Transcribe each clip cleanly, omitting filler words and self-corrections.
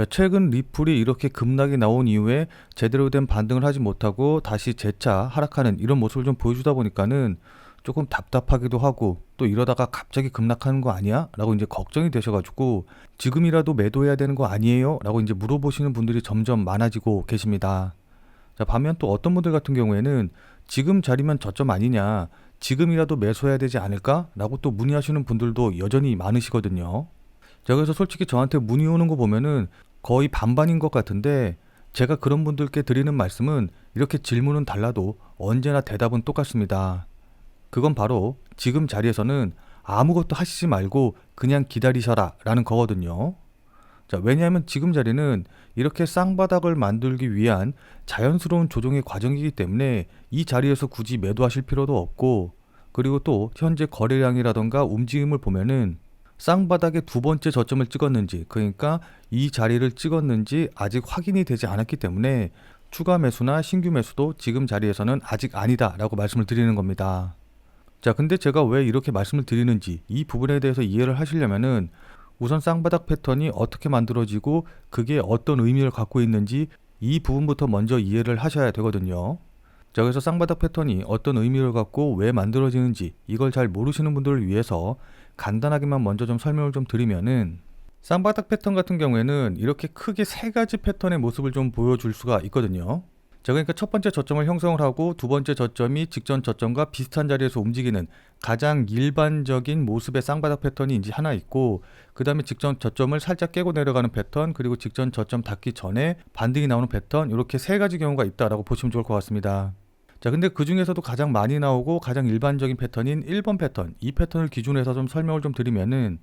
자, 최근 리플이 이렇게 급락이 나온 이후에 제대로 된 반등을 하지 못하고 다시 재차 하락하는 이런 모습을 좀 보여주다 보니까는 조금 답답하기도 하고, 또 이러다가 갑자기 급락하는 거 아니야? 라고 이제 걱정이 되셔가지고 지금이라도 매도해야 되는 거 아니에요? 라고 이제 물어보시는 분들이 점점 많아지고 계십니다. 자, 반면 또 어떤 분들 같은 경우에는 지금 자리면 저점 아니냐, 지금이라도 매수해야 되지 않을까? 라고 또 문의하시는 분들도 여전히 많으시거든요. 자, 그래서 솔직히 저한테 문의 오는 거 보면은 거의 반반인 것 같은데, 제가 그런 분들께 드리는 말씀은 이렇게 질문은 달라도 언제나 대답은 똑같습니다. 그건 바로 지금 자리에서는 아무것도 하시지 말고 그냥 기다리셔라 라는 거거든요. 자, 왜냐하면 지금 자리는 이렇게 쌍바닥을 만들기 위한 자연스러운 조정의 과정이기 때문에 이 자리에서 굳이 매도하실 필요도 없고, 그리고 또 현재 거래량이라던가 움직임을 보면은 쌍바닥의 두 번째 저점을 찍었는지, 그러니까 이 자리를 찍었는지 아직 확인이 되지 않았기 때문에 추가 매수나 신규 매수도 지금 자리에서는 아직 아니다 라고 말씀을 드리는 겁니다. 자, 근데 제가 왜 이렇게 말씀을 드리는지 이 부분에 대해서 이해를 하시려면은 우선 쌍바닥 패턴이 어떻게 만들어지고 그게 어떤 의미를 갖고 있는지 이 부분부터 먼저 이해를 하셔야 되거든요. 자, 그래서 쌍바닥 패턴이 어떤 의미를 갖고 왜 만들어지는지 이걸 잘 모르시는 분들을 위해서 간단하게만 먼저 좀 설명을 좀 드리면은, 쌍바닥 패턴 같은 경우에는 이렇게 크게 세 가지 패턴의 모습을 좀 보여줄 수가 있거든요. 자, 그러니까 첫 번째 저점을 형성을 하고 두 번째 저점이 직전 저점과 비슷한 자리에서 움직이는 가장 일반적인 모습의 쌍바닥 패턴이 이제 하나 있고, 그 다음에 직전 저점을 살짝 깨고 내려가는 패턴, 그리고 직전 저점 닿기 전에 반등이 나오는 패턴, 이렇게 세 가지 경우가 있다라고 보시면 좋을 것 같습니다. 자, 근데 그 중에서도 가장 많이 나오고 가장 일반적인 패턴인 1번 패턴, 이 패턴을 기준으로 해서 좀 설명을 좀 드리면은,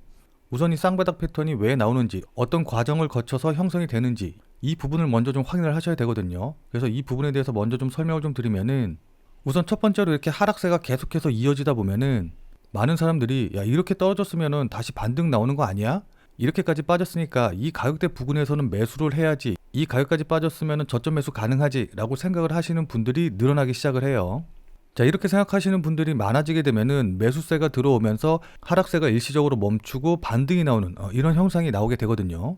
우선 이 쌍바닥 패턴이 왜 나오는지, 어떤 과정을 거쳐서 형성이 되는지 이 부분을 먼저 좀 확인을 하셔야 되거든요. 그래서 이 부분에 대해서 먼저 좀 설명을 좀 드리면은, 우선 첫 번째로 이렇게 하락세가 계속해서 이어지다 보면은 많은 사람들이 야, 이렇게 떨어졌으면은 다시 반등 나오는 거 아니야? 이렇게까지 빠졌으니까 이 가격대 부근에서는 매수를 해야지, 이 가격까지 빠졌으면은 저점 매수 가능하지 라고 생각을 하시는 분들이 늘어나기 시작을 해요. 자, 이렇게 생각하시는 분들이 많아지게 되면은 매수세가 들어오면서 하락세가 일시적으로 멈추고 반등이 나오는 이런 형상이 나오게 되거든요.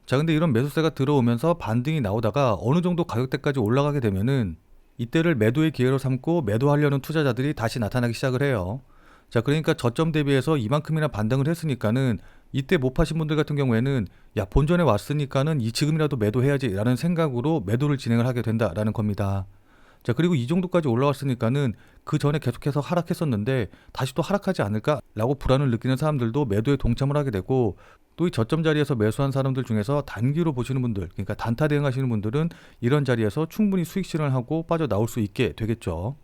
자, 근데 이런 매수세가 들어오면서 반등이 나오다가 어느 정도 가격대까지 올라가게 되면은 이때를 매도의 기회로 삼고 매도하려는 투자자들이 다시 나타나기 시작을 해요. 자, 그러니까 저점 대비해서 이만큼이나 반등을 했으니까는 이때 못 파신 분들 같은 경우에는 야, 본전에 왔으니까는 이 지금이라도 매도해야지 라는 생각으로 매도를 진행을 하게 된다라는 겁니다. 자, 그리고 이 정도까지 올라왔으니까는 그 전에 계속해서 하락했었는데 다시 또 하락하지 않을까 라고 불안을 느끼는 사람들도 매도에 동참을 하게 되고, 또 이 저점 자리에서 매수한 사람들 중에서 단기로 보시는 분들, 그러니까 단타 대응하시는 분들은 이런 자리에서 충분히 수익 실현을 하고 빠져나올 수 있게 되겠죠.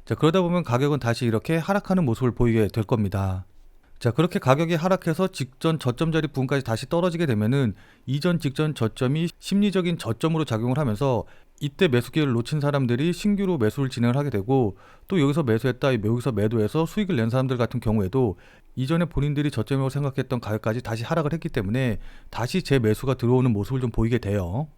자, 그러다 보면 가격은 다시 이렇게 하락하는 모습을 보이게 될 겁니다. 자, 그렇게 가격이 하락해서 직전 저점 자리 부분까지 다시 떨어지게 되면은 이전 직전 저점이 심리적인 저점으로 작용을 하면서 이때 매수 기회를 놓친 사람들이 신규로 매수를 진행을 하게 되고, 또 여기서 매수했다, 여기서 매도해서 수익을 낸 사람들 같은 경우에도 이전에 본인들이 저점이라고 생각했던 가격까지 다시 하락을 했기 때문에 다시 재매수가 들어오는 모습을 좀 보이게 돼요.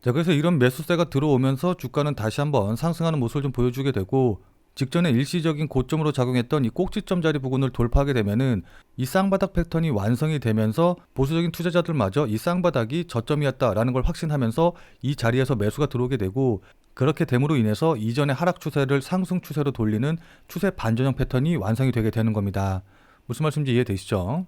자, 그래서 이런 매수세가 들어오면서 주가는 다시 한번 상승하는 모습을 좀 보여주게 되고, 직전에 일시적인 고점으로 작용했던 이 꼭지점 자리 부근을 돌파하게 되면은 이 쌍바닥 패턴이 완성이 되면서 보수적인 투자자들마저 이 쌍바닥이 저점이었다라는 걸 확신하면서 이 자리에서 매수가 들어오게 되고, 그렇게 됨으로 인해서 이전의 하락 추세를 상승 추세로 돌리는 추세 반전형 패턴이 완성이 되게 되는 겁니다. 무슨 말씀인지 이해되시죠?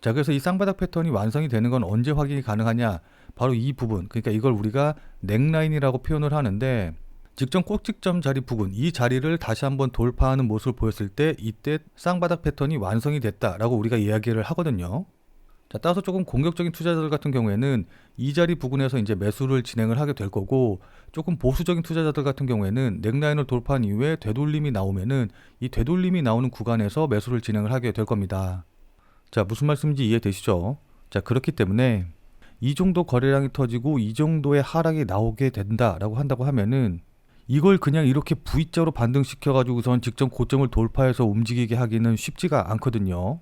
자, 그래서 이 쌍바닥 패턴이 완성이 되는 건 언제 확인이 가능하냐? 바로 이 부분, 그러니까 이걸 우리가 넥라인이라고 표현을 하는데, 직전 꼭지점 자리 부근, 이 자리를 다시 한번 돌파하는 모습을 보였을 때 이때 쌍바닥 패턴이 완성이 됐다라고 우리가 이야기를 하거든요. 자, 따라서 조금 공격적인 투자자들 같은 경우에는 이 자리 부근에서 이제 매수를 진행을 하게 될 거고, 조금 보수적인 투자자들 같은 경우에는 넥라인을 돌파한 이후에 되돌림이 나오면은 이 되돌림이 나오는 구간에서 매수를 진행을 하게 될 겁니다. 자, 무슨 말씀인지 이해되시죠? 자, 그렇기 때문에 이 정도 거래량이 터지고 이 정도의 하락이 나오게 된다라고 한다고 하면은 이걸 그냥 이렇게 V자로 반등시켜가지고선 직전 고점을 돌파해서 움직이게 하기는 쉽지가 않거든요.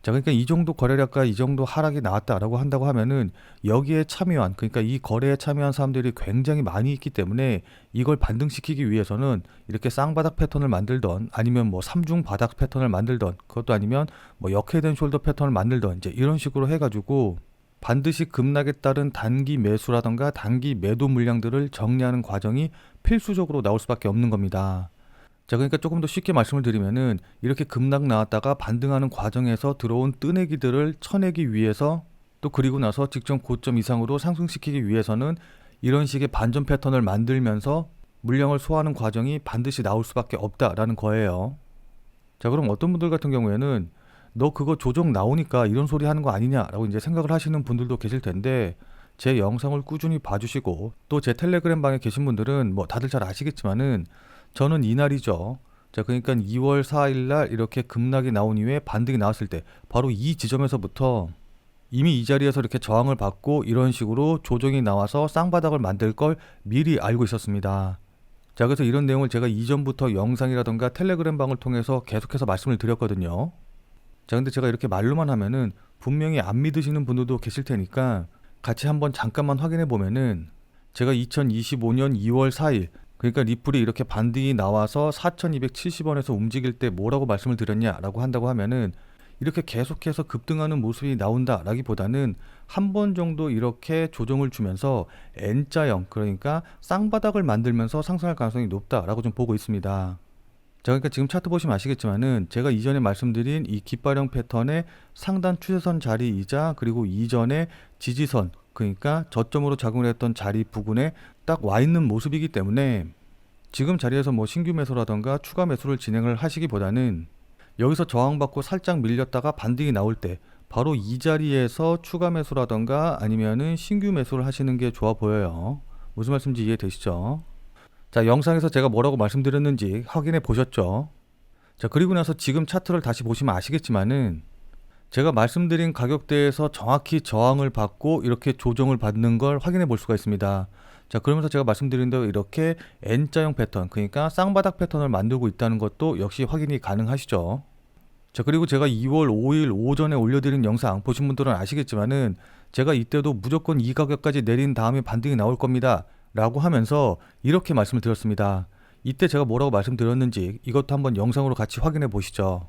자, 그러니까 이 정도 거래량과 이 정도 하락이 나왔다라고 한다고 하면은 여기에 참여한, 그러니까 이 거래에 참여한 사람들이 굉장히 많이 있기 때문에 이걸 반등시키기 위해서는 이렇게 쌍바닥 패턴을 만들던, 아니면 뭐 3중 바닥 패턴을 만들던, 그것도 아니면 뭐 역헤드앤숄더 패턴을 만들던 이제 이런 식으로 해가지고 반드시 급락에 따른 단기 매수라던가 단기 매도 물량들을 정리하는 과정이 필수적으로 나올 수밖에 없는 겁니다. 자, 그러니까 조금 더 쉽게 말씀을 드리면은 이렇게 급락 나왔다가 반등하는 과정에서 들어온 뜨내기들을 쳐내기 위해서, 또 그리고 나서 직전 고점 이상으로 상승시키기 위해서는 이런 식의 반전 패턴을 만들면서 물량을 소화하는 과정이 반드시 나올 수밖에 없다라는 거예요. 자, 그럼 어떤 분들 같은 경우에는 너 그거 조정 나오니까 이런 소리 하는 거 아니냐라고 이제 생각을 하시는 분들도 계실 텐데, 제 영상을 꾸준히 봐주시고 또 제 텔레그램 방에 계신 분들은 뭐 다들 잘 아시겠지만은 저는 이날이죠. 자, 그러니까 2월 4일 날 이렇게 급락이 나온 이후에 반등이 나왔을 때 바로 이 지점에서부터 이미 이 자리에서 이렇게 저항을 받고 이런 식으로 조정이 나와서 쌍바닥을 만들 걸 미리 알고 있었습니다. 자, 그래서 이런 내용을 제가 이전부터 영상이라던가 텔레그램 방을 통해서 계속해서 말씀을 드렸거든요. 자, 근데 제가 이렇게 말로만 하면은 분명히 안 믿으시는 분들도 계실 테니까 같이 한번 잠깐만 확인해 보면은, 제가 2025년 2월 4일 그러니까 리플이 이렇게 반등이 나와서 4,270원에서 움직일 때 뭐라고 말씀을 드렸냐라고 한다고 하면은, 이렇게 계속해서 급등하는 모습이 나온다라기보다는 한 번 정도 이렇게 조정을 주면서 N자형, 그러니까 쌍바닥을 만들면서 상승할 가능성이 높다라고 좀 보고 있습니다. 자, 그러니까 지금 차트 보시면 아시겠지만은 제가 이전에 말씀드린 이 깃발형 패턴의 상단 추세선 자리이자 그리고 이전의 지지선, 그러니까 저점으로 작용을 했던 자리 부근에 딱 와 있는 모습이기 때문에 지금 자리에서 뭐 신규 매수라던가 추가 매수를 진행을 하시기보다는 여기서 저항받고 살짝 밀렸다가 반등이 나올 때 바로 이 자리에서 추가 매수라던가 아니면은 신규 매수를 하시는 게 좋아 보여요. 무슨 말씀인지 이해되시죠? 자, 영상에서 제가 뭐라고 말씀드렸는지 확인해 보셨죠? 자, 그리고 나서 지금 차트를 다시 보시면 아시겠지만은 제가 말씀드린 가격대에서 정확히 저항을 받고 이렇게 조정을 받는 걸 확인해 볼 수가 있습니다. 자, 그러면서 제가 말씀드린 대로 이렇게 N자형 패턴, 그러니까 쌍바닥 패턴을 만들고 있다는 것도 역시 확인이 가능하시죠. 자, 그리고 제가 2월 5일 오전에 올려드린 영상 보신 분들은 아시겠지만은 제가 이때도 무조건 이 가격까지 내린 다음에 반등이 나올 겁니다 라고 하면서 이렇게 말씀을 드렸습니다. 이때 제가 뭐라고 말씀드렸는지 이것도 한번 영상으로 같이 확인해 보시죠.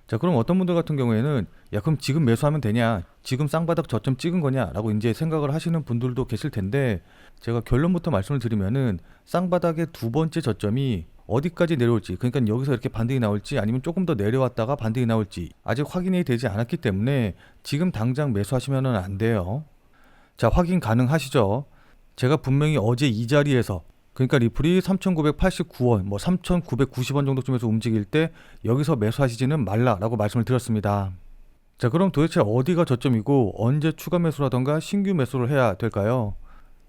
자, 그럼 어떤 분들 같은 경우에는 야, 그럼 지금 매수하면 되냐, 지금 쌍바닥 저점 찍은 거냐 라고 이제 생각을 하시는 분들도 계실 텐데, 제가 결론부터 말씀을 드리면은 쌍바닥의 두 번째 저점이 어디까지 내려올지, 그러니까 여기서 이렇게 반등이 나올지 아니면 조금 더 내려왔다가 반등이 나올지 아직 확인이 되지 않았기 때문에 지금 당장 매수하시면 안 돼요. 자, 확인 가능하시죠? 제가 분명히 어제 이 자리에서, 그러니까 리플이 3,989원, 뭐 3,990원 정도쯤에서 움직일 때 여기서 매수하시지는 말라라고 말씀을 드렸습니다. 자, 그럼 도대체 어디가 저점이고 언제 추가 매수라던가 신규 매수를 해야 될까요?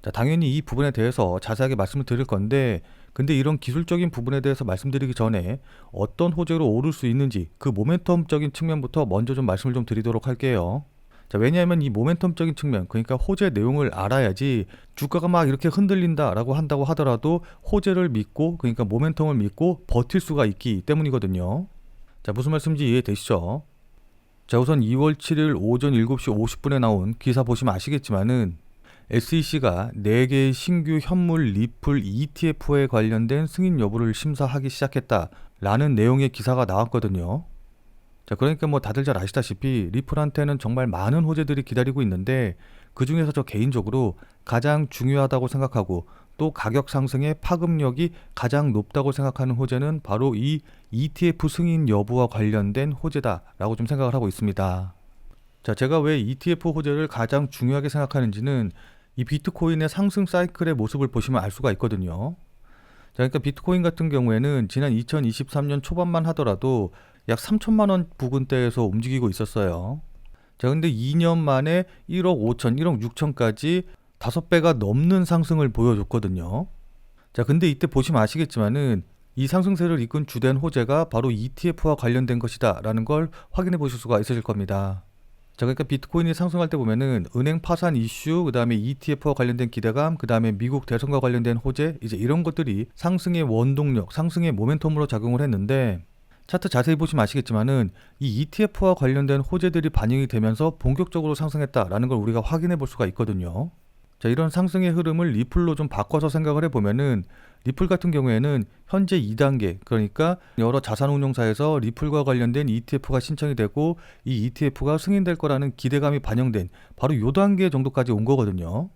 자, 당연히 이 부분에 대해서 자세하게 말씀을 드릴 건데, 근데 이런 기술적인 부분에 대해서 말씀드리기 전에 어떤 호재로 오를 수 있는지 그 모멘텀적인 측면부터 먼저 좀 말씀을 좀 드리도록 할게요. 자, 왜냐하면 이 모멘텀적인 측면, 그러니까 호재 내용을 알아야지 주가가 막 이렇게 흔들린다라고 한다고 하더라도 호재를 믿고, 그러니까 모멘텀을 믿고 버틸 수가 있기 때문이거든요. 자, 무슨 말씀인지 이해되시죠? 자, 우선 2월 7일 오전 7시 50분에 나온 기사 보시면 아시겠지만은 SEC가 4개의 신규 현물 리플 ETF에 관련된 승인 여부를 심사하기 시작했다라는 내용의 기사가 나왔거든요. 자, 그러니까 뭐 다들 잘 아시다시피 리플한테는 정말 많은 호재들이 기다리고 있는데, 그 중에서 저 개인적으로 가장 중요하다고 생각하고 또 가격 상승의 파급력이 가장 높다고 생각하는 호재는 바로 이 ETF 승인 여부와 관련된 호재다라고 좀 생각을 하고 있습니다. 자, 제가 왜 ETF 호재를 가장 중요하게 생각하는지는 이 비트코인의 상승 사이클의 모습을 보시면 알 수가 있거든요. 자, 그러니까 비트코인 같은 경우에는 지난 2023년 초반만 하더라도 약 3천만 원 부근대에서 움직이고 있었어요. 자, 근데 2년 만에 1억 5천, 1억 6천까지 5배가 넘는 상승을 보여줬거든요. 자, 근데 이때 보시면 아시겠지만은 이 상승세를 이끈 주된 호재가 바로 ETF와 관련된 것이다 라는 걸 확인해 보실 수가 있으실 겁니다. 자, 그러니까 비트코인이 상승할 때 보면은 은행 파산 이슈, 그 다음에 ETF와 관련된 기대감, 그 다음에 미국 대선과 관련된 호재, 이제 이런 것들이 상승의 원동력, 상승의 모멘텀으로 작용을 했는데, 차트 자세히 보시면 아시겠지만은 이 ETF와 관련된 호재들이 반영이 되면서 본격적으로 상승했다라는 걸 우리가 확인해 볼 수가 있거든요. 자, 이런 상승의 흐름을 리플로 좀 바꿔서 생각을 해보면은 리플 같은 경우에는 현재 2단계, 그러니까 여러 자산운용사에서 리플과 관련된 ETF가 신청이 되고 이 ETF가 승인될 거라는 기대감이 반영된 바로 요 단계 정도까지 온 거거든요.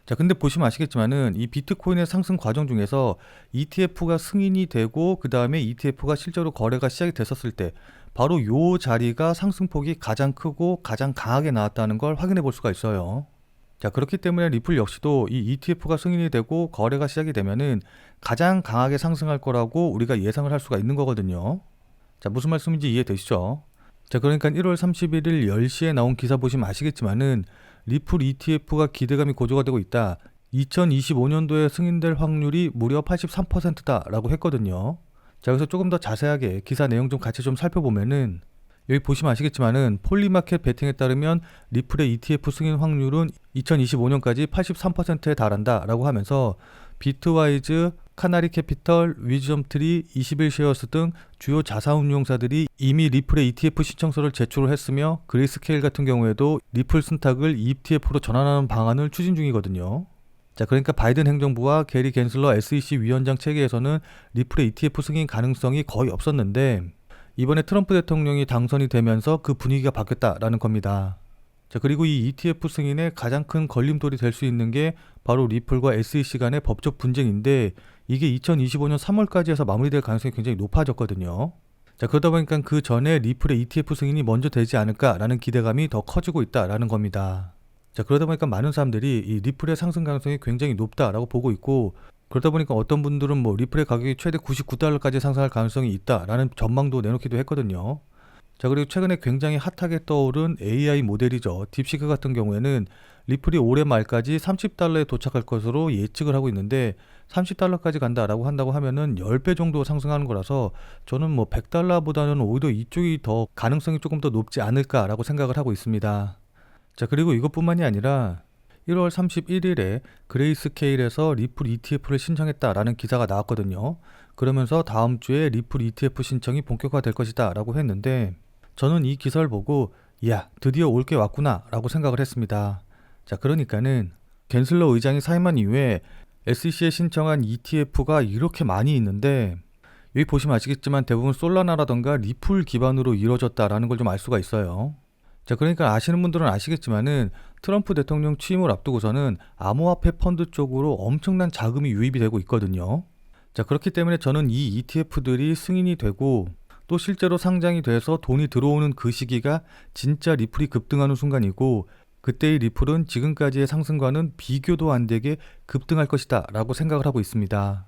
자, 근데 보시면 아시겠지만은 이 비트코인의 상승 과정 중에서 ETF가 승인이 되고 그 다음에 ETF가 실제로 거래가 시작이 됐었을 때 바로 요 자리가 상승폭이 가장 크고 가장 강하게 나왔다는 걸 확인해 볼 수가 있어요. 자, 그렇기 때문에 리플 역시도 이 ETF가 승인이 되고 거래가 시작이 되면은 가장 강하게 상승할 거라고 우리가 예상을 할 수가 있는 거거든요. 자, 무슨 말씀인지 이해되시죠? 자, 그러니까 1월 31일 10시에 나온 기사 보시면 아시겠지만은 리플 ETF가 기대감이 고조가 되고 있다. 2025년도에 승인될 확률이 무려 83%다라고 했거든요. 자, 그래서 조금 더 자세하게 기사 내용 좀 같이 좀 살펴보면은 여기 보시면 아시겠지만은 폴리마켓 베팅에 따르면 리플의 ETF 승인 확률은 2025년까지 83%에 달한다라고 하면서 비트와이즈, 카나리 캐피털, 위즈덤트리, 21쉐어스 등 주요 자산운용사들이 이미 리플의 ETF 신청서를 제출을 했으며 그레이스케일 같은 경우에도 리플 순탁을 ETF로 전환하는 방안을 추진 중이거든요. 자, 그러니까 바이든 행정부와 게리 겐슬러 SEC 위원장 체계에서는 리플의 ETF 승인 가능성이 거의 없었는데 이번에 트럼프 대통령이 당선이 되면서 그 분위기가 바뀌었다라는 겁니다. 자, 그리고 이 ETF 승인의 가장 큰 걸림돌이 될 수 있는 게 바로 리플과 SEC 간의 법적 분쟁인데 이게 2025년 3월까지 해서 마무리될 가능성이 굉장히 높아졌거든요. 자, 그러다 보니까 그 전에 리플의 ETF 승인이 먼저 되지 않을까라는 기대감이 더 커지고 있다라는 겁니다. 자, 그러다 보니까 많은 사람들이 이 리플의 상승 가능성이 굉장히 높다라고 보고 있고 그러다 보니까 어떤 분들은 뭐 리플의 가격이 최대 99달러까지 상승할 가능성이 있다라는 전망도 내놓기도 했거든요. 자, 그리고 최근에 굉장히 핫하게 떠오른 AI 모델이죠. 딥시크 같은 경우에는 리플이 올해 말까지 30달러에 도착할 것으로 예측을 하고 있는데 30달러까지 간다라고 한다고 하면은 10배 정도 상승하는 거라서 저는 뭐 100달러보다는 오히려 이쪽이 더 가능성이 조금 더 높지 않을까라고 생각을 하고 있습니다. 자, 그리고 이것뿐만이 아니라 1월 31일에 그레이스케일에서 리플 ETF를 신청했다라는 기사가 나왔거든요. 그러면서 다음 주에 리플 ETF 신청이 본격화될 것이다 라고 했는데 저는 이 기사를 보고 이야, 드디어 올 게 왔구나 라고 생각을 했습니다. 자, 그러니까는 겐슬러 의장이 사임한 이후에 SEC에 신청한 ETF가 이렇게 많이 있는데 여기 보시면 아시겠지만 대부분 솔라나라던가 리플 기반으로 이루어졌다라는 걸 좀 알 수가 있어요. 자, 그러니까 아시는 분들은 아시겠지만은 트럼프 대통령 취임을 앞두고서는 암호화폐 펀드 쪽으로 엄청난 자금이 유입이 되고 있거든요. 자, 그렇기 때문에 저는 이 ETF들이 승인이 되고 또 실제로 상장이 돼서 돈이 들어오는 그 시기가 진짜 리플이 급등하는 순간이고 그때의 리플은 지금까지의 상승과는 비교도 안 되게 급등할 것이다 라고 생각을 하고 있습니다.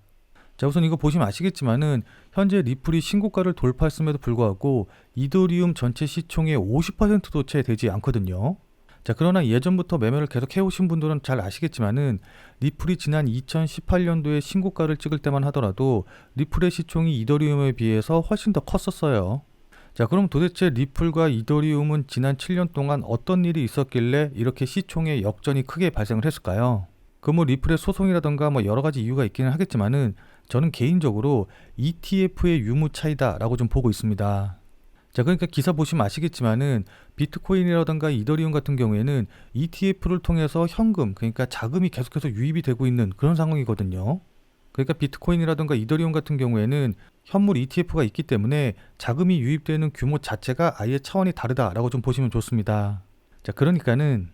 자, 우선 이거 보시면 아시겠지만은 현재 리플이 신고가를 돌파했음에도 불구하고 이더리움 전체 시총의 50%도 채 되지 않거든요. 자, 그러나 예전부터 매매를 계속 해오신 분들은 잘 아시겠지만은 리플이 지난 2018년도에 신고가를 찍을 때만 하더라도 리플의 시총이 이더리움에 비해서 훨씬 더 컸었어요. 자, 그럼 도대체 리플과 이더리움은 지난 7년 동안 어떤 일이 있었길래 이렇게 시총의 역전이 크게 발생을 했을까요? 그 뭐 리플의 소송이라던가 뭐 여러 가지 이유가 있기는 하겠지만은 저는 개인적으로 ETF의 유무 차이다라고 좀 보고 있습니다. 자, 그러니까 기사 보시면 아시겠지만은 비트코인이라던가 이더리움 같은 경우에는 ETF를 통해서 현금, 그러니까 자금이 계속해서 유입이 되고 있는 그런 상황이거든요. 그러니까 비트코인이라던가 이더리움 같은 경우에는 현물 ETF가 있기 때문에 자금이 유입되는 규모 자체가 아예 차원이 다르다라고 좀 보시면 좋습니다. 자, 그러니까는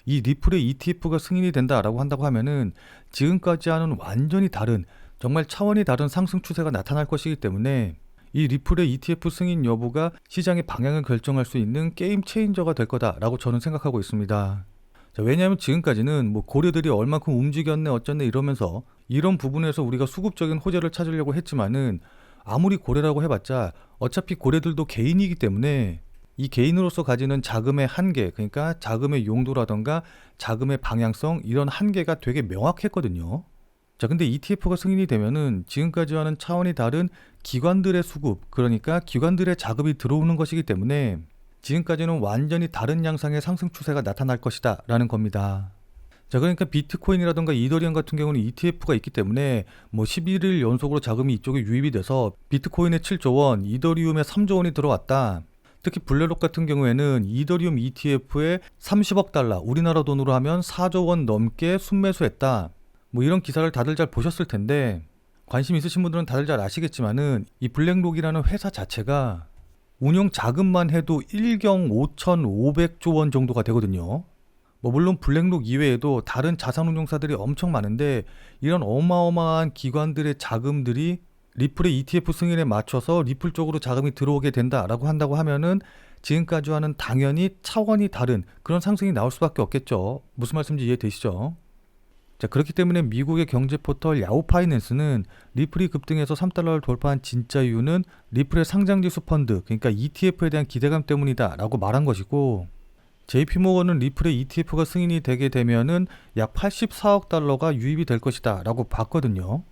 이 리플의 ETF가 승인이 된다라고 한다고 하면은 지금까지와는 완전히 다른 정말 차원이 다른 상승 추세가 나타날 것이기 때문에 이 리플의 ETF 승인 여부가 시장의 방향을 결정할 수 있는 게임 체인저가 될 거다라고 저는 생각하고 있습니다. 자, 왜냐하면 지금까지는 뭐 고래들이 얼만큼 움직였네 어쩌네 이러면서 이런 부분에서 우리가 수급적인 호재를 찾으려고 했지만은 아무리 고래라고 해봤자 어차피 고래들도 개인이기 때문에 이 개인으로서 가지는 자금의 한계, 그러니까 자금의 용도라던가 자금의 방향성 이런 한계가 되게 명확했거든요. 자, 근데 ETF가 승인이 되면은 지금까지와는 차원이 다른 기관들의 수급, 그러니까 기관들의 자금이 들어오는 것이기 때문에 지금까지는 완전히 다른 양상의 상승 추세가 나타날 것이다 라는 겁니다. 자, 그러니까 비트코인이라던가 이더리움 같은 경우는 ETF가 있기 때문에 뭐 11일 연속으로 자금이 이쪽에 유입이 돼서 비트코인에 7조 원, 이더리움에 3조 원이 들어왔다. 특히 블랙록 같은 경우에는 이더리움 ETF에 30억 달러, 우리나라 돈으로 하면 4조 원 넘게 순매수했다. 뭐 이런 기사를 다들 잘 보셨을 텐데 관심 있으신 분들은 다들 잘 아시겠지만은 이 블랙록이라는 회사 자체가 운용 자금만 해도 1경 5,500조 원 정도가 되거든요. 뭐 물론 블랙록 이외에도 다른 자산운용사들이 엄청 많은데 이런 어마어마한 기관들의 자금들이 리플의 ETF 승인에 맞춰서 리플 쪽으로 자금이 들어오게 된다라고 한다고 하면은 지금까지와는 당연히 차원이 다른 그런 상승이 나올 수밖에 없겠죠. 무슨 말씀인지 이해되시죠? 자, 그렇기 때문에 미국의 경제 포털 야후 파이낸스는 리플이 급등해서 3달러를 돌파한 진짜 이유는 리플의 상장지수 펀드, 그러니까 ETF에 대한 기대감 때문이다 라고 말한 것이고, JP모건은 리플의 ETF가 승인이 되게 되면은 약 84억 달러가 유입이 될 것이다 라고 봤거든요.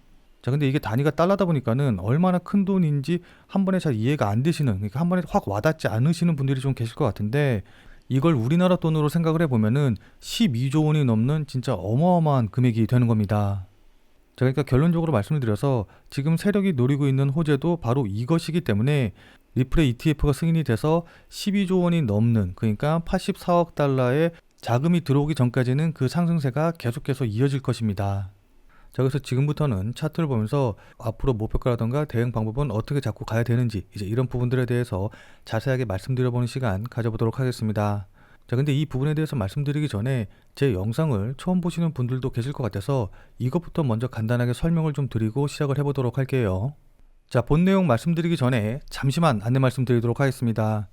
자, 근데 이게 단위가 달러다 보니까는 얼마나 큰 돈인지 한 번에 잘 이해가 안 되시는, 그러니까 한 번에 확 와닿지 않으시는 분들이 좀 계실 것 같은데, 이걸 우리나라 돈으로 생각을 해보면은 12조 원이 넘는 진짜 어마어마한 금액이 되는 겁니다. 자, 그러니까 결론적으로 말씀을 드려서 지금 세력이 노리고 있는 호재도 바로 이것이기 때문에 리플의 ETF가 승인이 돼서 12조 원이 넘는, 그러니까 84억 달러의 자금이 들어오기 전까지는 그 상승세가 계속해서 이어질 것입니다. 자, 그래서 지금부터는 차트를 보면서 앞으로 목표가라던가 대응 방법은 어떻게 잡고 가야 되는지 이제 이런 부분들에 대해서 자세하게 말씀드려보는 시간 가져보도록 하겠습니다. 자, 근데 이 부분에 대해서 말씀드리기 전에 제 영상을 처음 보시는 분들도 계실 것 같아서 이것부터 먼저 간단하게 설명을 좀 드리고 시작을 해보도록 할게요. 자, 본 내용 말씀드리기 전에 잠시만 안내 말씀드리도록 하겠습니다.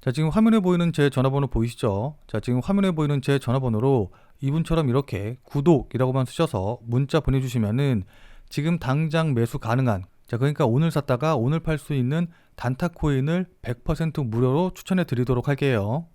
자, 지금 화면에 보이는 제 전화번호 보이시죠? 자, 지금 화면에 보이는 제 전화번호로 이분처럼 이렇게 구독이라고만 쓰셔서 문자 보내주시면은 지금 당장 매수 가능한, 자, 그러니까 오늘 샀다가 오늘 팔 수 있는 단타 코인을 100% 무료로 추천해 드리도록 할게요.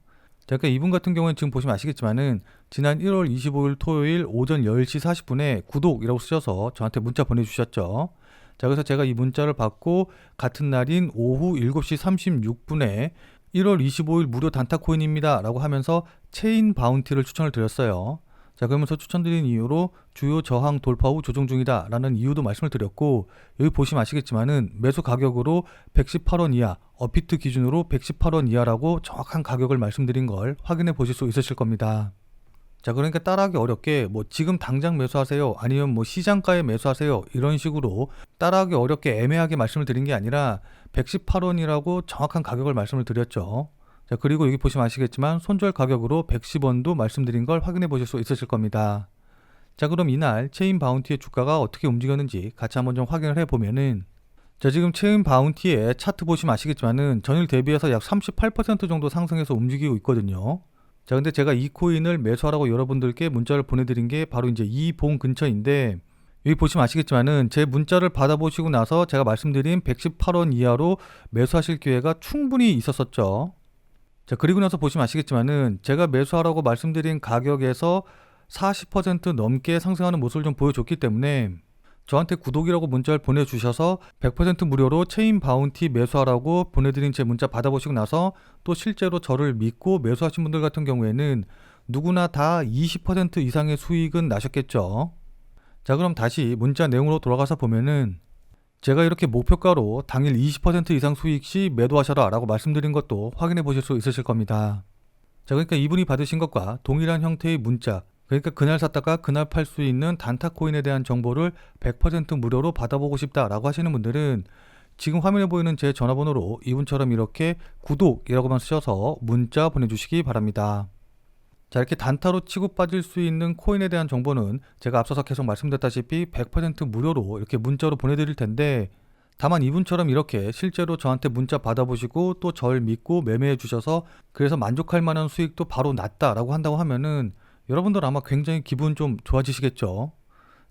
자, 그러니까 이분 같은 경우는 지금 보시면 아시겠지만은 지난 1월 25일 토요일 오전 10시 40분에 구독이라고 쓰셔서 저한테 문자 보내주셨죠. 자, 그래서 제가 이 문자를 받고 같은 날인 오후 7시 36분에 1월 25일 무료 단타 코인입니다 라고 하면서 체인 바운티를 추천을 드렸어요. 자, 그러면서 추천드린 이유로 주요 저항 돌파 후 조정 중이다 라는 이유도 말씀을 드렸고, 여기 보시면 아시겠지만은 매수 가격으로 118원 이하, 업비트 기준으로 118원 이하라고 정확한 가격을 말씀드린 걸 확인해 보실 수 있으실 겁니다. 자, 그러니까 따라하기 어렵게 뭐 지금 당장 매수하세요, 아니면 뭐 시장가에 매수하세요, 이런 식으로 따라하기 어렵게 애매하게 말씀을 드린 게 아니라 118원이라고 정확한 가격을 말씀을 드렸죠. 자, 그리고 여기 보시면 아시겠지만 손절 가격으로 110원도 말씀드린 걸 확인해 보실 수 있으실 겁니다. 자, 그럼 이날 체인 바운티의 주가가 어떻게 움직였는지 같이 한번 좀 확인을 해보면은, 자, 지금 체인 바운티의 차트 보시면 아시겠지만은 전일 대비해서 약 38% 정도 상승해서 움직이고 있거든요. 자, 근데 제가 이 코인을 매수하라고 여러분들께 문자를 보내드린 게 바로 이제 이 봉 근처인데, 여기 보시면 아시겠지만은 제 문자를 받아보시고 나서 제가 말씀드린 118원 이하로 매수하실 기회가 충분히 있었었죠. 자, 그리고 나서 보시면 아시겠지만은 제가 매수하라고 말씀드린 가격에서 40% 넘게 상승하는 모습을 좀 보여줬기 때문에 저한테 구독이라고 문자를 보내주셔서 100% 무료로 체인 바운티 매수하라고 보내드린 제 문자 받아보시고 나서 또 실제로 저를 믿고 매수하신 분들 같은 경우에는 누구나 다 20% 이상의 수익은 나셨겠죠. 자, 그럼 다시 문자 내용으로 돌아가서 보면은 제가 이렇게 목표가로 당일 20% 이상 수익 시 매도하셔라 라고 말씀드린 것도 확인해 보실 수 있으실 겁니다. 자, 그러니까 이분이 받으신 것과 동일한 형태의 문자, 그러니까 그날 샀다가 그날 팔 수 있는 단타 코인에 대한 정보를 100% 무료로 받아보고 싶다라고 하시는 분들은 지금 화면에 보이는 제 전화번호로 이분처럼 이렇게 구독이라고만 쓰셔서 문자 보내주시기 바랍니다. 자, 이렇게 단타로 치고 빠질 수 있는 코인에 대한 정보는 제가 앞서서 계속 말씀드렸다시피 100% 무료로 이렇게 문자로 보내드릴 텐데, 다만 이분처럼 이렇게 실제로 저한테 문자 받아보시고 또 절 믿고 매매해 주셔서 그래서 만족할 만한 수익도 바로 났다라고 한다고 하면은 여러분들 아마 굉장히 기분 좀 좋아지시겠죠.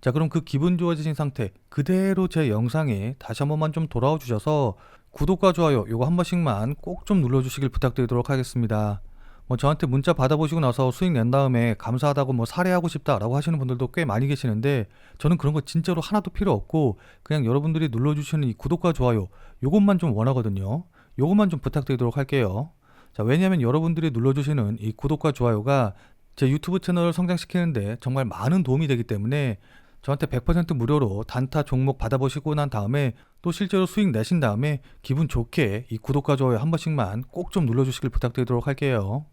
자, 그럼 그 기분 좋아지신 상태 그대로 제 영상에 다시 한 번만 좀 돌아와 주셔서 구독과 좋아요 요거 한 번씩만 꼭 좀 눌러주시길 부탁드리도록 하겠습니다. 뭐 저한테 문자 받아보시고 나서 수익 낸 다음에 감사하다고 뭐 사례하고 싶다라고 하시는 분들도 꽤 많이 계시는데, 저는 그런 거 진짜로 하나도 필요 없고 그냥 여러분들이 눌러주시는 이 구독과 좋아요 요것만 좀 원하거든요. 요것만 좀 부탁드리도록 할게요. 자, 왜냐하면 여러분들이 눌러주시는 이 구독과 좋아요가 제 유튜브 채널을 성장시키는데 정말 많은 도움이 되기 때문에 저한테 100% 무료로 단타 종목 받아보시고 난 다음에 또 실제로 수익 내신 다음에 기분 좋게 이 구독과 좋아요 한 번씩만 꼭 좀 눌러주시길 부탁드리도록 할게요.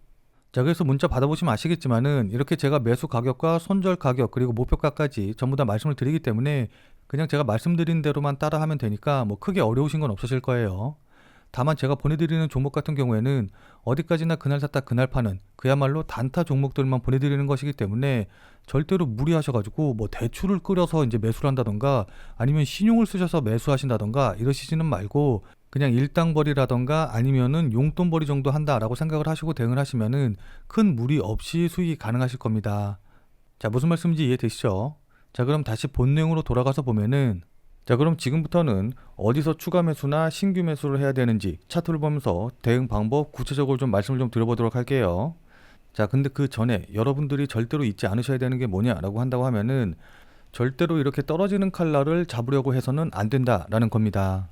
자, 그래서 문자 받아보시면 아시겠지만은 이렇게 제가 매수 가격과 손절 가격 그리고 목표가까지 전부 다 말씀을 드리기 때문에 그냥 제가 말씀드린 대로만 따라하면 되니까 뭐 크게 어려우신 건 없으실 거예요. 다만 제가 보내드리는 종목 같은 경우에는 어디까지나 그날 샀다 그날 파는 그야말로 단타 종목들만 보내드리는 것이기 때문에 절대로 무리하셔가지고 뭐 대출을 끌어서 이제 매수를 한다던가 아니면 신용을 쓰셔서 매수하신다던가 이러시지는 말고 그냥 일당벌이라던가 아니면은 용돈벌이 정도 한다라고 생각을 하시고 대응을 하시면은 큰 무리 없이 수익이 가능하실 겁니다. 자, 무슨 말씀인지 이해되시죠? 자, 그럼 다시 본 내용으로 돌아가서 보면은 자, 그럼 지금부터는 어디서 추가 매수나 신규 매수를 해야 되는지 차트를 보면서 대응 방법 구체적으로 좀 말씀을 좀 드려보도록 할게요. 자, 근데 그 전에 여러분들이 절대로 잊지 않으셔야 되는 게 뭐냐라고 한다고 하면은 절대로 이렇게 떨어지는 칼날을 잡으려고 해서는 안 된다라는 겁니다.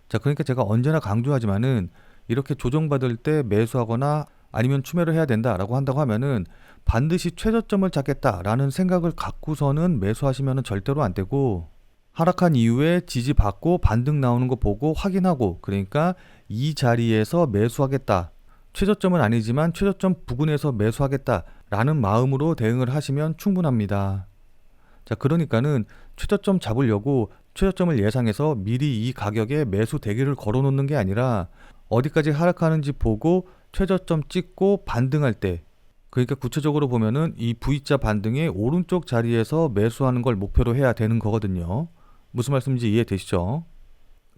자, 그러니까 제가 언제나 강조하지만은 이렇게 조정받을 때 매수하거나 아니면 추매를 해야 된다라고 한다고 하면은 반드시 최저점을 잡겠다라는 생각을 갖고서는 매수하시면은 절대로 안 되고 하락한 이후에 지지받고 반등 나오는 거 보고 확인하고 그러니까 이 자리에서 매수하겠다. 최저점은 아니지만 최저점 부근에서 매수하겠다 라는 마음으로 대응을 하시면 충분합니다. 자, 그러니까는 최저점 잡으려고 최저점을 예상해서 미리 이 가격에 매수 대기를 걸어 놓는 게 아니라 어디까지 하락하는지 보고 최저점 찍고 반등할 때 그러니까 구체적으로 보면은 이 V자 반등의 오른쪽 자리에서 매수하는 걸 목표로 해야 되는 거거든요. 무슨 말씀인지 이해되시죠?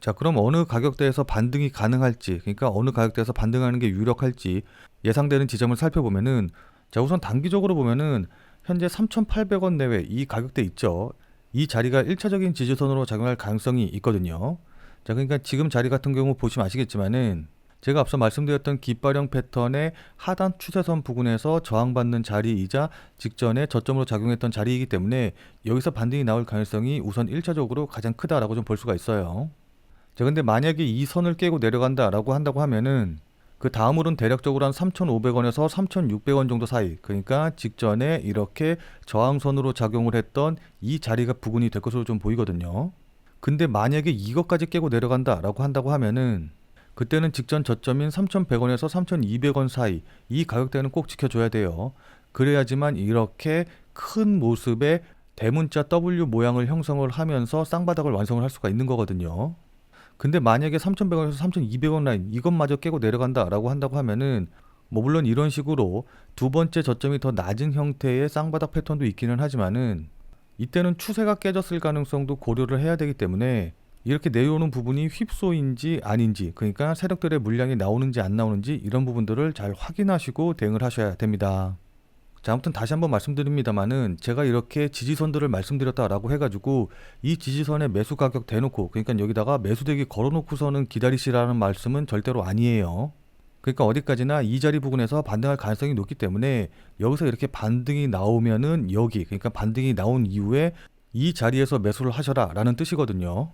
자, 그럼 어느 가격대에서 반등이 가능할지 그러니까 어느 가격대에서 반등하는 게 유력할지 예상되는 지점을 살펴보면은 자, 우선 단기적으로 보면은 현재 3,800원 내외 이 가격대 있죠. 이 자리가 1차적인 지지선으로 작용할 가능성이 있거든요. 자, 그러니까 지금 자리 같은 경우 보시면 아시겠지만은 제가 앞서 말씀드렸던 깃발형 패턴의 하단 추세선 부근에서 저항받는 자리이자 직전에 저점으로 작용했던 자리이기 때문에 여기서 반등이 나올 가능성이 우선 1차적으로 가장 크다라고 좀 볼 수가 있어요. 자, 근데 만약에 이 선을 깨고 내려간다라고 한다고 하면은 그 다음으로는 대략적으로 한 3,500원에서 3,600원 정도 사이 그러니까 직전에 이렇게 저항선으로 작용을 했던 이 자리가 부근이 될 것으로 좀 보이거든요. 근데 만약에 이것까지 깨고 내려간다라고 한다고 하면은 그때는 직전 저점인 3,100원에서 3,200원 사이 이 가격대는 꼭 지켜줘야 돼요. 그래야지만 이렇게 큰 모습의 대문자 W 모양을 형성을 하면서 쌍바닥을 완성을 할 수가 있는 거거든요. 근데 만약에 3,100원에서 3,200원 라인 이것마저 깨고 내려간다라고 한다고 하면은 뭐 물론 이런 식으로 두 번째 저점이 더 낮은 형태의 쌍바닥 패턴도 있기는 하지만은 이때는 추세가 깨졌을 가능성도 고려를 해야 되기 때문에 이렇게 내려오는 부분이 휩소인지 아닌지 그러니까 세력들의 물량이 나오는지 안 나오는지 이런 부분들을 잘 확인하시고 대응을 하셔야 됩니다. 자, 아무튼 다시 한번 말씀드립니다만은 제가 이렇게 지지선들을 말씀드렸다라고 해가지고 이 지지선에 매수 가격 대놓고 그러니까 여기다가 매수대기 걸어놓고서는 기다리시라는 말씀은 절대로 아니에요. 그러니까 어디까지나 이 자리 부근에서 반등할 가능성이 높기 때문에 여기서 이렇게 반등이 나오면은 여기 그러니까 반등이 나온 이후에 이 자리에서 매수를 하셔라 라는 뜻이거든요.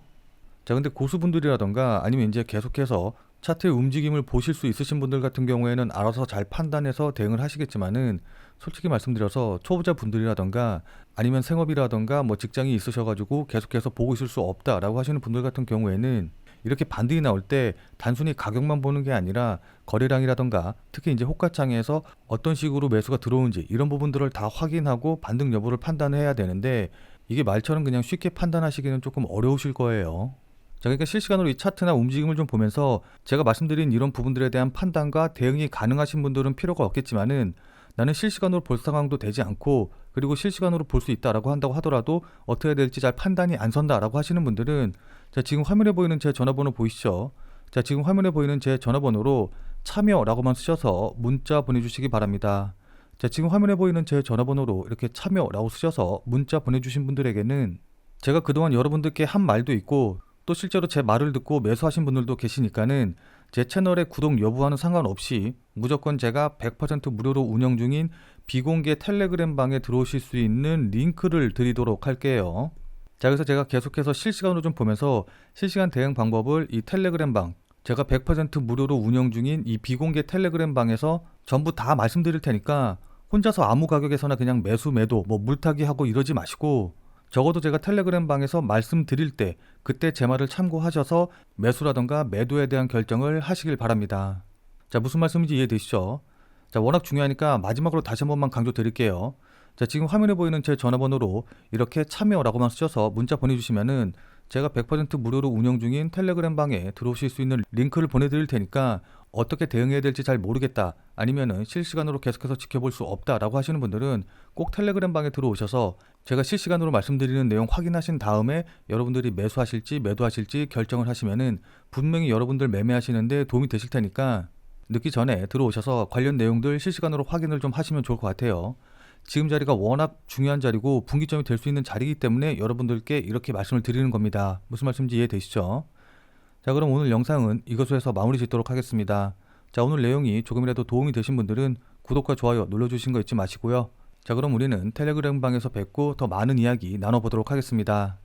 자, 근데 고수분들이라던가 아니면 이제 계속해서 차트의 움직임을 보실 수 있으신 분들 같은 경우에는 알아서 잘 판단해서 대응을 하시겠지만은 솔직히 말씀드려서 초보자 분들이라던가 아니면 생업이라던가 뭐 직장이 있으셔가지고 계속해서 보고 있을 수 없다라고 하시는 분들 같은 경우에는 이렇게 반등이 나올 때 단순히 가격만 보는 게 아니라 거래량이라던가 특히 이제 호가창에서 어떤 식으로 매수가 들어오는지 이런 부분들을 다 확인하고 반등 여부를 판단해야 되는데 이게 말처럼 그냥 쉽게 판단하시기는 조금 어려우실 거예요. 자, 그러니까 실시간으로 이 차트나 움직임을 좀 보면서 제가 말씀드린 이런 부분들에 대한 판단과 대응이 가능하신 분들은 필요가 없겠지만은 나는 실시간으로 볼 상황도 되지 않고 그리고 실시간으로 볼 수 있다라고 한다고 하더라도 어떻게 해야 될지 잘 판단이 안 선다라고 하시는 분들은 자, 지금 화면에 보이는 제 전화번호 보이시죠? 자, 지금 화면에 보이는 제 전화번호로 참여라고만 쓰셔서 문자 보내주시기 바랍니다. 자, 지금 화면에 보이는 제 전화번호로 이렇게 참여라고 쓰셔서 문자 보내주신 분들에게는 제가 그동안 여러분들께 한 말도 있고 또 실제로 제 말을 듣고 매수하신 분들도 계시니까는 제 채널의 구독 여부와는 상관없이 무조건 제가 100% 무료로 운영 중인 비공개 텔레그램 방에 들어오실 수 있는 링크를 드리도록 할게요. 자, 그래서 제가 계속해서 실시간으로 좀 보면서 실시간 대응 방법을 이 텔레그램 방 제가 100% 무료로 운영 중인 이 비공개 텔레그램 방에서 전부 다 말씀드릴 테니까 혼자서 아무 가격에서나 그냥 매수 매도 뭐 물타기 하고 이러지 마시고 적어도 제가 텔레그램 방에서 말씀드릴 때 그때 제 말을 참고하셔서 매수라던가 매도에 대한 결정을 하시길 바랍니다. 자, 무슨 말씀인지 이해되시죠? 자, 워낙 중요하니까 마지막으로 다시 한 번만 강조드릴게요. 자, 지금 화면에 보이는 제 전화번호로 이렇게 참여라고만 쓰셔서 문자 보내주시면은 제가 100% 무료로 운영 중인 텔레그램 방에 들어오실 수 있는 링크를 보내드릴 테니까 어떻게 대응해야 될지 잘 모르겠다, 아니면은 실시간으로 계속해서 지켜볼 수 없다라고 하시는 분들은 꼭 텔레그램 방에 들어오셔서 제가 실시간으로 말씀드리는 내용 확인하신 다음에 여러분들이 매수하실지 매도하실지 결정을 하시면은 분명히 여러분들 매매하시는데 도움이 되실 테니까 늦기 전에 들어오셔서 관련 내용들 실시간으로 확인을 좀 하시면 좋을 것 같아요. 지금 자리가 워낙 중요한 자리고 분기점이 될 수 있는 자리이기 때문에 여러분들께 이렇게 말씀을 드리는 겁니다. 무슨 말씀인지 이해되시죠? 자, 그럼 오늘 영상은 이것으로 해서 마무리 짓도록 하겠습니다. 자, 오늘 내용이 조금이라도 도움이 되신 분들은 구독과 좋아요 눌러주신 거 잊지 마시고요. 자, 그럼 우리는 텔레그램 방에서 뵙고 더 많은 이야기 나눠보도록 하겠습니다.